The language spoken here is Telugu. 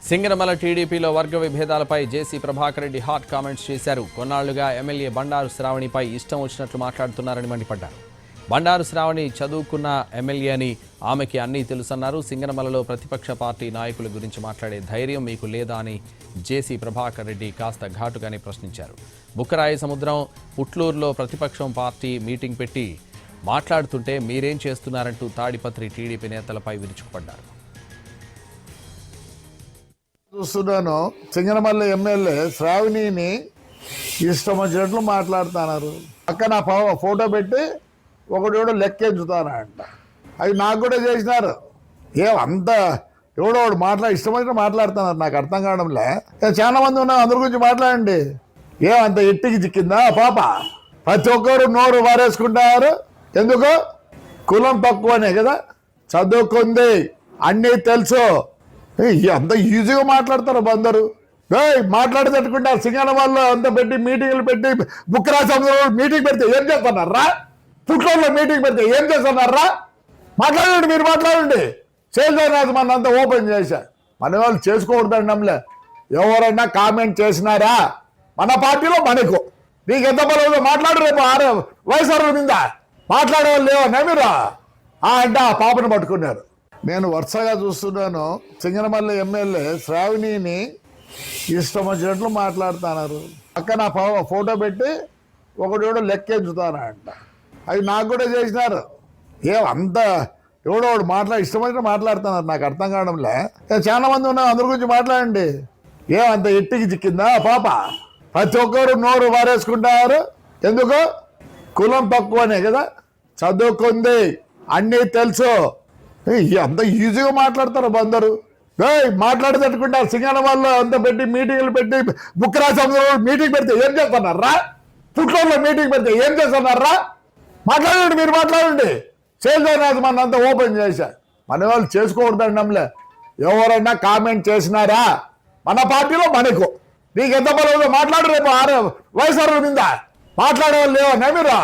సింగనమల టీడీపీలో వర్గ విభేదాలపై జేసీ ప్రభాకర్ రెడ్డి హాట్ కామెంట్స్ చేశారు. కొన్నాళ్లుగా ఎమ్మెల్యే బండారు శ్రావణిపై ఇష్టం వచ్చినట్లు మాట్లాడుతున్నారని మండిపడ్డారు. బండారు శ్రావణి చదువుకున్న ఎమ్మెల్యే అని, ఆమెకి అన్నీ తెలుసన్నారు. సింగనమలలో ప్రతిపక్ష పార్టీ నాయకుల గురించి మాట్లాడే ధైర్యం మీకు లేదా అని జేసీ ప్రభాకర్ రెడ్డి కాస్త ఘాటుగానే ప్రశ్నించారు. బుక్కరాయి సముద్రం పుట్లూరులో ప్రతిపక్షం పార్టీ మీటింగ్ పెట్టి మాట్లాడుతుంటే మీరేం చేస్తున్నారంటూ తాడిపత్రి టీడీపీ నేతలపై విరుచుకుపడ్డారు. చూస్తున్నాను, సింగనమల్ల ఎమ్మెల్యే శ్రావణిని ఇష్టం వచ్చినట్లు మాట్లాడుతున్నారు. పక్కన ఫోటో పెట్టి ఒకడు లెక్కించుతానంట. అవి నాకు కూడా చేసినారు. అంత ఎవడో ఇష్టం వచ్చినట్టు మాట్లాడుతున్నారు. నాకు అర్థం కావడంలే. చాలా మంది ఉన్నారు, అందరి గురించి మాట్లాడండి. అంత ఎట్టికి చిక్కిందా పాప? ప్రతి ఒక్కరు నోరు వారేసుకుంటారు. ఎందుకు? కులం తక్కువనే కదా, చదువుకుంది, అన్నీ తెలుసు. అంత ఈజీగా మాట్లాడతారు అందరూ. మాట్లాడేటట్టుకుంటారు. సింగనమల్లో అంత పెట్టి మీటింగ్లు పెట్టి బుక్కరాజు మీటింగ్ పెడితే ఏం చేస్తున్నారా? పుట్లూరులో మీటింగ్ పెడితే ఏం చేస్తున్నారా? మాట్లాడండి, మీరు మాట్లాడండి. చేసేది మన అంతా ఓపెన్ చేశా. మన వాళ్ళు చేసుకోకూడదండి. నమ్మలే ఎవరైనా కామెంట్ చేసినారా మన పార్టీలో మనకు నీకు ఎంత బలం మాట్లాడు. రేపు వయసు మీద మాట్లాడే వాళ్ళు లేవన్నా మీరు అంటే ఆ పాపను పట్టుకున్నారు. నేను వరుసగా చూస్తున్నాను, సింగనమల్ల ఎమ్మెల్యే శ్రావణిని ఇష్టం వచ్చినట్లు మాట్లాడుతున్నారు. పక్కన ఫోటో పెట్టి ఒకడు లెక్కించుతానంట. అవి నాకు కూడా చేసినారు. అంత ఎవడో ఇష్టం వచ్చినట్టు మాట్లాడుతున్నారు. నాకు అర్థం కావడంలే. చాలా మంది ఉన్నారు, అందరి గురించి మాట్లాడండి. అంత ఎట్టికి చిక్కిందా పాప? ప్రతి ఒక్కరు నోరు వారేసుకుంటారు. ఎందుకు? కులం తక్కువనే కదా, చదువుకుంది, అన్నీ తెలుసు. అంత ఈజీగా మాట్లాడతారు అందరూ. మాట్లాడేటట్టుకుంటారు. సింగనమల్లో అంత పెట్టి మీటింగ్లు పెట్టి బుక్కరాజు మీటింగ్ పెడితే ఏం చేస్తున్నారా? పుట్లూరులో మీటింగ్ పెడితే ఏం చేస్తున్నారా? మాట్లాడండి, మీరు మాట్లాడండి. చేసేది మన అంతా ఓపెన్ చేశా. మన వాళ్ళు చేసుకోకూడదండి. నమ్మలే ఎవరైనా కామెంట్ చేసినారా మన పార్టీలో మనకు నీకు ఎంత బలం మాట్లాడు. రేపు వయసు మీద మాట్లాడే వాళ్ళు లేవన్నా మీరు